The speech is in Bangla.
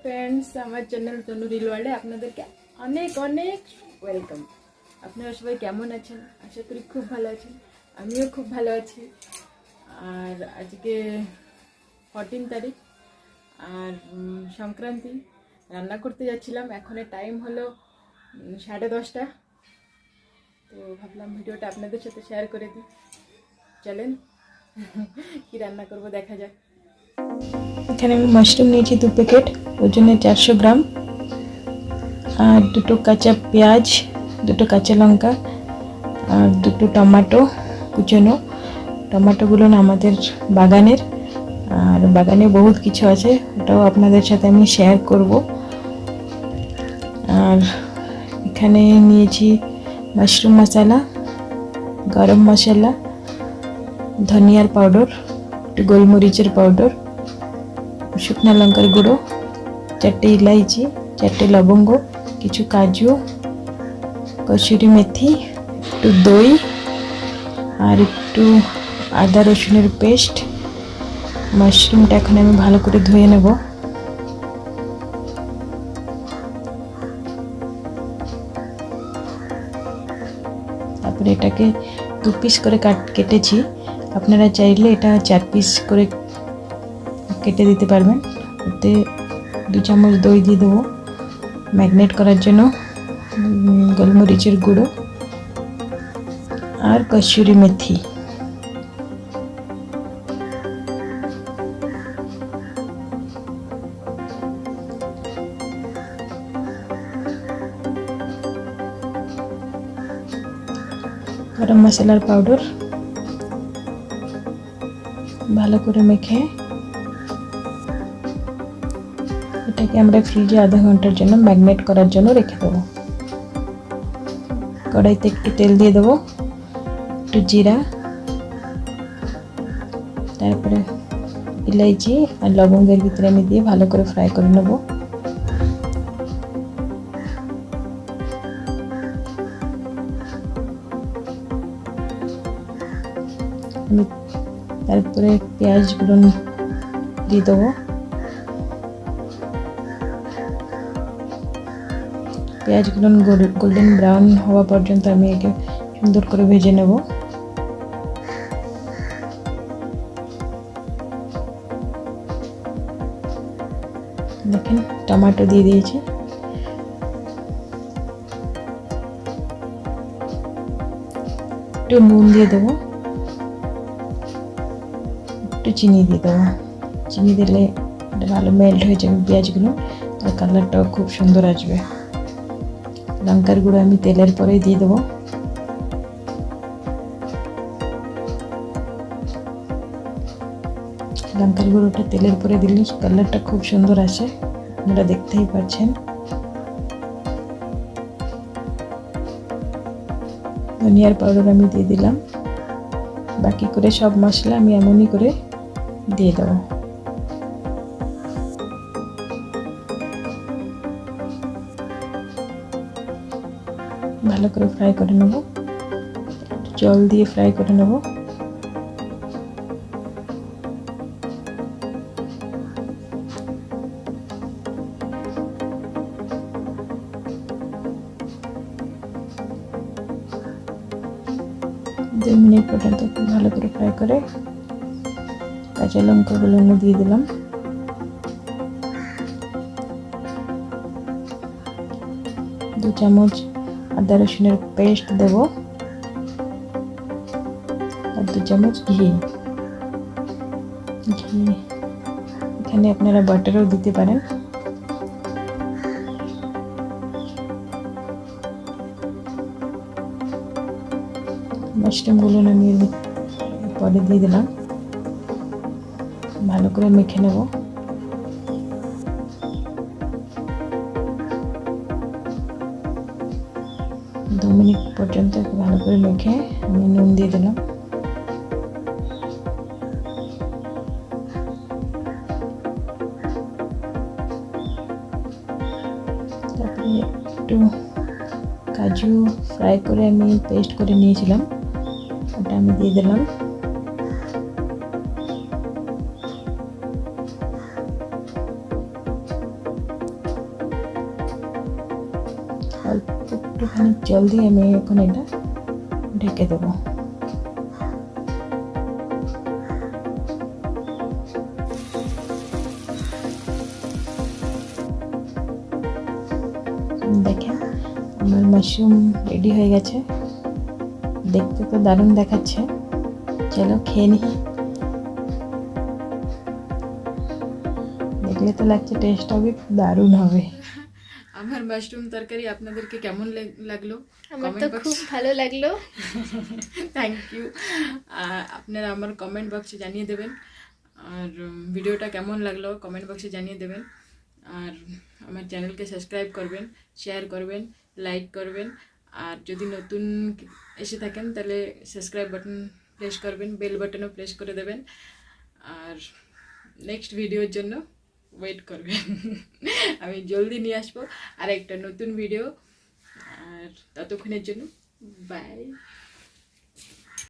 ফ্রেন্ডস, আমার চ্যানেল তনু রিলওয়ার্ল্ডে আপনাদেরকে অনেক অনেক ওয়েলকাম। আপনারা সবাই কেমন আছেন? আশা করি খুব ভালো আছেন। আমিও খুব ভালো আছি। আর আজকে 14 তারিখ আর সংক্রান্তি। রান্না করতে যাচ্ছিলাম, এখনের টাইম হলো 10:30। তো ভাবলাম ভিডিওটা আপনাদের সাথে শেয়ার করে দিই। চলেন কি রান্না করব দেখা যাক। এখানে আমি মাশরুম নিয়েছি 2 প্যাকেট, ওজনে 400 গ্রাম, আর 2টো কাঁচা পেঁয়াজ, 2টো কাঁচা লঙ্কা, আর 2টো টমেটো কুচনো। টমেটোগুলো না আমাদের বাগানের, আর বাগানে বহুত কিছু আছে, ওটাও আপনাদের সাথে আমি শেয়ার করব। আর এখানে নিয়েছি মাশরুম মশলা, গরম মশলা, ধনিয়ার পাউডার, একটু গোলমরিচের পাউডার, শুকনো লঙ্কার গুঁড়ো, 4টে ইলাইচি, 4টে লবঙ্গ, কিছু কাজু, কসুরি মেথি, একটু দই, আর একটু আদা রসুনের পেস্ট। মাশরুমটা এখন আমি ভালো করে ধুয়ে নেব। তারপরে এটাকে 2 পিস করে কেটেছি। আপনারা চাইলে এটা 4 পিস করে কেটে দিতে পারবেন। ওতে 2 চামচ দই দিয়ে দেবো ম্যাগনেট করার জন্য, গোলমরিচের গুঁড়ো, আর কসুরি মেথি। গরম মশলার পাউডার ভালো করে মেখে এটাকে আমরা ফ্রিজে আধা ঘন্টার জন্য ম্যাগনেট করার জন্য রেখে দেবো। কড়াইতে একটু তেল দিয়ে দেবো, একটু জিরা, তারপরে ইলাইচি আর লবঙ্গের ভিতরে আমি দিয়ে ভালো করে ফ্রাই করে নেব। আমি তারপরে পেঁয়াজগুলো দিয়ে দেবো। পেঁয়াজগুলো গোল্ডেন ব্রাউন হওয়া পর্যন্ত আমি একে সুন্দর করে ভেজে নেব। দেখেন টমেটো দিয়ে দিয়েছি, একটু নুন দিয়ে দেবো, একটু চিনি দিয়ে দেবো। চিনি দিলে ভালো মেল্ট হয়ে যাবে পেঁয়াজগুলো, আর কালারটাও খুব সুন্দর আসবে। লঙ্কার গুঁড়ো আমি তেলের পরে দিয়ে দেবো। লঙ্কার গুঁড়োটা তেলের পরে দিলে কালারটা খুব সুন্দর আসে, আপনারা দেখতেই পাচ্ছেন। ধনিয়ার পাউডার আমি দিয়ে দিলাম। বাকি করে সব মশলা আমি এমনই করে দিয়ে দেবো। ভালো করে ফ্রাই করে নেব, জল দিয়ে ফ্রাই করে নেব। দু মিনিট পর্যন্ত ভালো করে ফ্রাই করে কাঁচা লঙ্কাগুলো দিয়ে দিলাম। দু চামচ আদা রসুনের পেস্ট দেব, আর 2 চামচ ঘি। এখানে আপনারা বাটারও দিতে পারেন। মাশরুমগুলো আমি পরে দিয়ে দিলাম, ভালো করে মেখে নেব। দু মিনিট পর্যন্ত ভালো করে মেখে আমি নুন দিয়ে দিলাম। তারপরে একটু কাজু ফ্রাই করে আমি পেস্ট করে নিয়েছিলাম, ওটা আমি দিয়ে দিলাম। একটুখানি জল দিয়ে আমি এখন এটা ঢেকে দেবো। দেখেন আমার মাশরুম রেডি হয়ে গেছে, দেখতে তো দারুণ দেখাচ্ছে। চলো খেয়ে নিই। দেখলে তো লাগছে টেস্ট হবে দারুণ হবে। আমার মাশরুম তরকারি আপনাদেরকে কেমন লাগলো? আমার তো খুব ভালো লাগলো। Thank you. আপনারা আমার কমেন্ট বক্সে জানিয়ে দেবেন, আর ভিডিওটা কেমন লাগলো কমেন্ট বক্সে জানিয়ে দেবেন। আর আমার চ্যানেলকে সাবস্ক্রাইব করবেন, শেয়ার করবেন, লাইক করবেন। আর যদি নতুন এসে থাকেন তাহলে সাবস্ক্রাইব বাটন প্রেস করবেন, বেল বাটনও প্রেস করে দেবেন। আর নেক্সট ভিডিওর জন্য ওয়েট করবেন। আমি জলদি নিয়ে আসবো আর একটা নতুন ভিডিও। আর ততক্ষণের জন্য বাই।